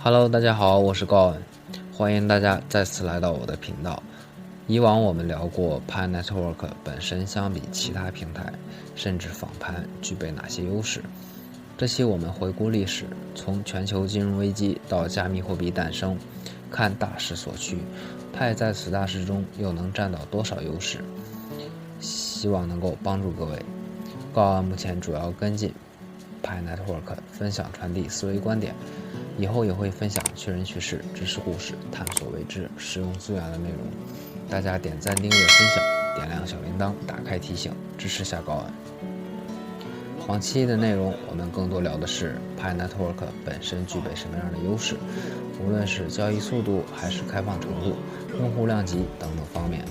Hello，大家好，我是高恩，欢迎大家再次来到我的频道。以往我们聊过 Pi Network 本身相比其他平台，甚至访盘具备哪些优势。这期我们回顾历史，从全球金融危机到加密货币诞生，看大势所趋，派在此大势中又能占到多少优势？希望能够帮助各位。高恩目前主要跟进 Pi Network， 分享传递思维观点。以后也会分享趣人趣事、知识故事、探索未知、实用资源的内容。大家点赞、订阅、分享，点亮小铃铛，打开提醒，支持下高安。往期的内容，我们更多聊的是 Pi Network 本身具备什么样的优势，无论是交易速度还是开放程度、用户量级等等方面。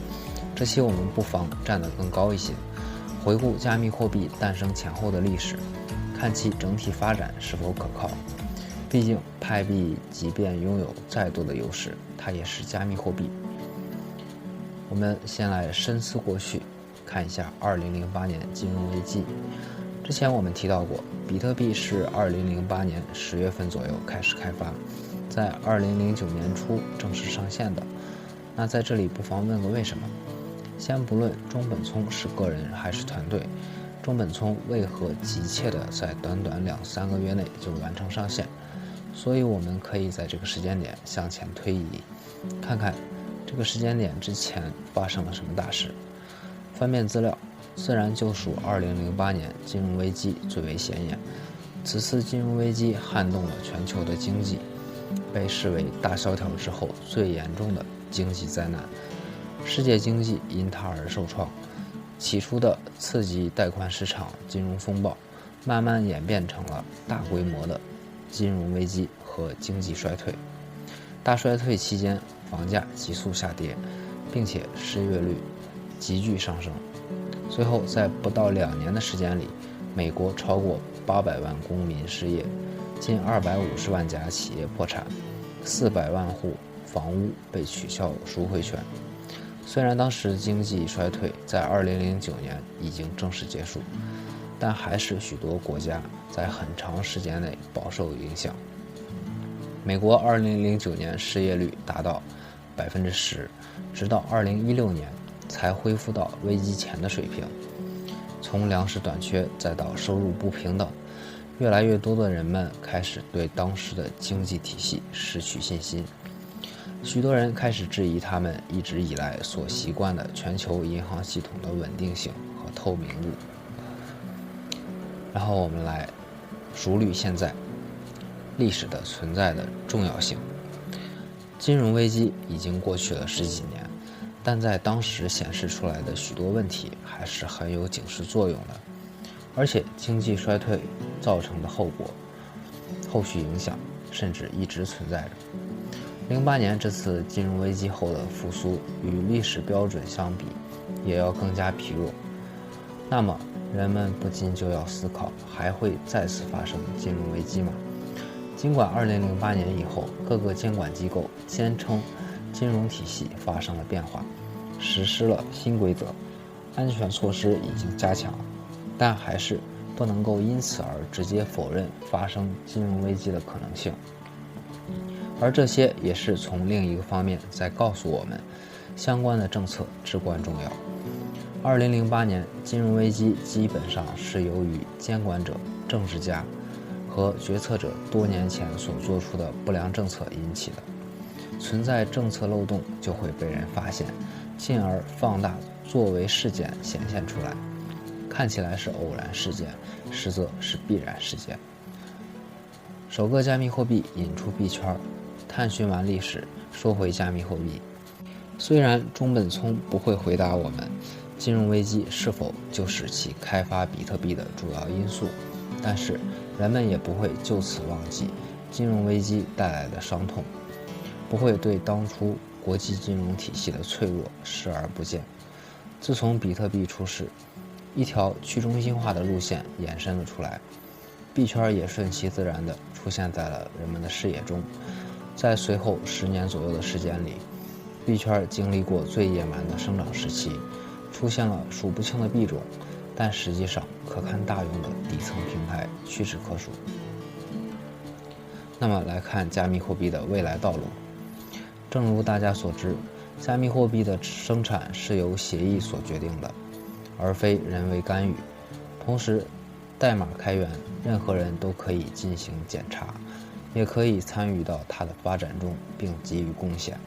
这期我们不妨站得更高一些，回顾加密货币诞生前后的历史，看其整体发展是否可靠。毕竟派币即便拥有再多的优势，它也是加密货币。我们先来深思过去，看一下2008年金融危机。之前我们提到过，比特币是2008年10月份左右开始开发，在2009年初正式上线的。那在这里不妨问个为什么？先不论中本聪是个人还是团队，中本聪为何急切地在短短2-3个月内就完成上线？所以我们可以在这个时间点向前推移，看看这个时间点之前发生了什么大事。翻遍资料，自然就属2008年金融危机最为显眼。此次金融危机撼动了全球的经济，被视为大萧条之后最严重的经济灾难。世界经济因它而受创，起初的刺激贷款市场金融风暴，慢慢演变成了大规模的金融危机和经济衰退。大衰退期间，房价急速下跌，并且失业率急剧上升。随后在不到2年的时间里，美国超过800万公民失业，近250万家企业破产，400万户房屋被取消赎回权。虽然当时经济衰退在2009年已经正式结束，但还是许多国家在很长时间内饱受影响。美国2009年失业率达到10%，直到2016年才恢复到危机前的水平。从粮食短缺再到收入不平等，越来越多的人们开始对当时的经济体系失去信心。许多人开始质疑他们一直以来所习惯的全球银行系统的稳定性和透明度。然后我们来熟虑现在历史的存在的重要性。金融危机已经过去了10几年，但在当时显示出来的许多问题还是很有警示作用的，而且经济衰退造成的后续影响甚至一直存在着。08年这次金融危机后的复苏与历史标准相比，也要更加疲弱。那么人们不禁就要思考，还会再次发生金融危机吗？尽管2008年以后，各个监管机构坚称金融体系发生了变化，实施了新规则，安全措施已经加强，但还是不能够因此而直接否认发生金融危机的可能性。而这些也是从另一个方面在告诉我们，相关的政策至关重要。2008年金融危机基本上是由于监管者、政治家和决策者多年前所做出的不良政策引起的。存在政策漏洞就会被人发现，进而放大作为事件显现出来，看起来是偶然事件，实则是必然事件。首个加密货币引出币圈，探寻完历史，说回加密货币。虽然中本聪不会回答我们金融危机是否就是其开发比特币的主要因素，但是人们也不会就此忘记金融危机带来的伤痛，不会对当初国际金融体系的脆弱视而不见。自从比特币出世，一条去中心化的路线延伸了出来，币圈也顺其自然地出现在了人们的视野中。在随后10年左右的时间里，币圈经历过最野蛮的生长时期，出现了数不清的币种，但实际上可堪大用的底层平台屈指可数。那么来看加密货币的未来道路。正如大家所知，加密货币的生产是由协议所决定的，而非人为干预。同时，代码开源，任何人都可以进行检查，也可以参与到它的发展中并给予贡献。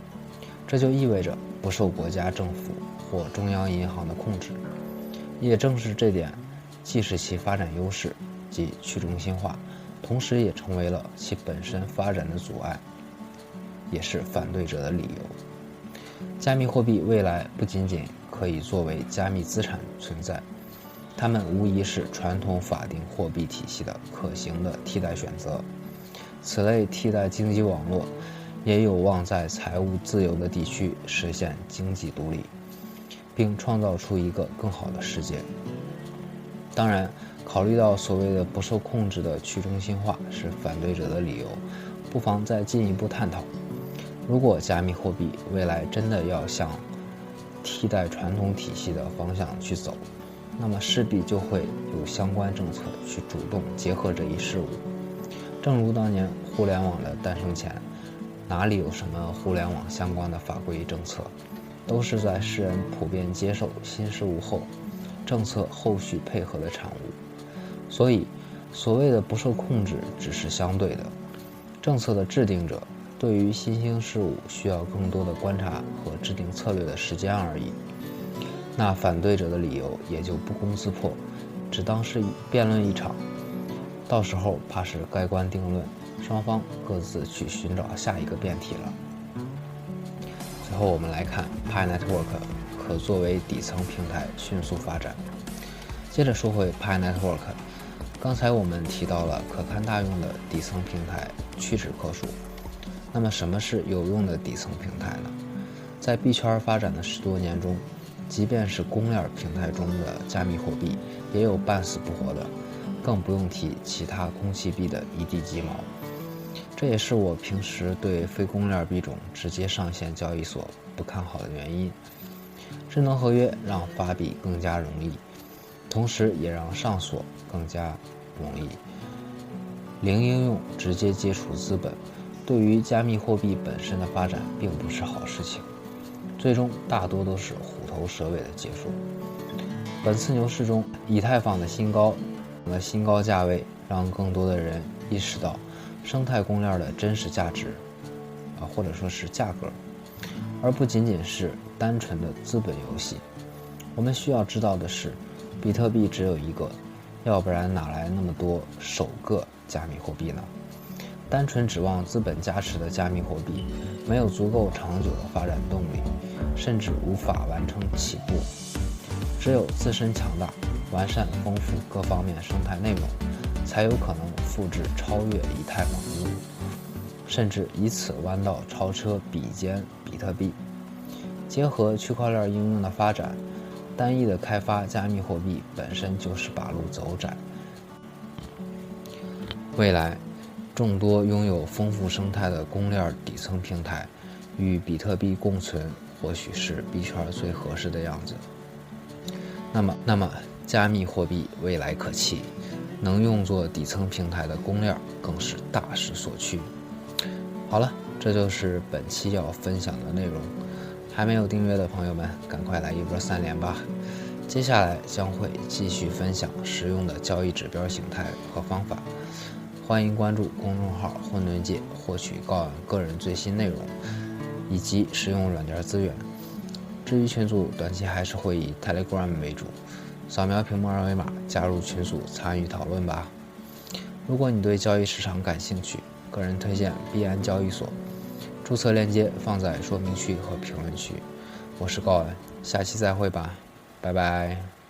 这就意味着不受国家政府或中央银行的控制。也正是这点，既是其发展优势，即去中心化，同时也成为了其本身发展的阻碍，也是反对者的理由。加密货币未来不仅仅可以作为加密资产存在，它们无疑是传统法定货币体系的可行的替代选择。此类替代经济网络也有望在财务自由的地区实现经济独立，并创造出一个更好的世界。当然，考虑到所谓的不受控制的去中心化是反对者的理由，不妨再进一步探讨：如果加密货币未来真的要向替代传统体系的方向去走，那么势必就会有相关政策去主动结合这一事物。正如当年互联网的诞生前，哪里有什么互联网相关的法规政策，都是在世人普遍接受新事物后，政策后续配合的产物。所以，所谓的不受控制只是相对的，政策的制定者对于新兴事物需要更多的观察和制定策略的时间而已。那反对者的理由也就不攻自破，只当是辩论一场，到时候怕是盖棺定论，双方各自去寻找下一个辩题了。最后我们来看 Pi Network 可作为底层平台迅速发展。接着说回 Pi Network， 刚才我们提到了可堪大用的底层平台屈指可数。那么什么是有用的底层平台呢？在币圈发展的10多年中，即便是公链平台中的加密货币也有半死不活的，更不用提其他空气币的一地鸡毛。这也是我平时对非公链币种直接上线交易所不看好的原因。智能合约让发币更加容易，同时也让上锁更加容易。零应用直接接触资本，对于加密货币本身的发展并不是好事情，最终大多都是虎头蛇尾的结束。本次牛市中，以太坊的新高价位让更多的人意识到生态公链的真实价值，或者说是价格，而不仅仅是单纯的资本游戏。我们需要知道的是，比特币只有一个，要不然哪来那么多首个加密货币呢？单纯指望资本加持的加密货币，没有足够长久的发展动力，甚至无法完成起步。只有自身强大，完善丰富各方面生态内容，才有可能复制超越以太坊的路，甚至以此弯道超车比肩比特币。结合区块链应用的发展，单一的开发加密货币本身就是把路走窄。未来，众多拥有丰富生态的公链底层平台与比特币共存，或许是币圈最合适的样子。那么加密货币未来可期，能用作底层平台的公链更是大势所趋。好了，这就是本期要分享的内容。还没有订阅的朋友们，赶快来一波3连吧！接下来将会继续分享实用的交易指标形态和方法。欢迎关注公众号混沌界，获取高昂个人最新内容以及实用软件资源。至于群组，短期还是会以 Telegram 为主，扫描屏幕二维码加入群组参与讨论吧。如果你对交易市场感兴趣，个人推荐币安交易所，注册链接放在说明区和评论区。我是高安，下期再会吧，拜拜。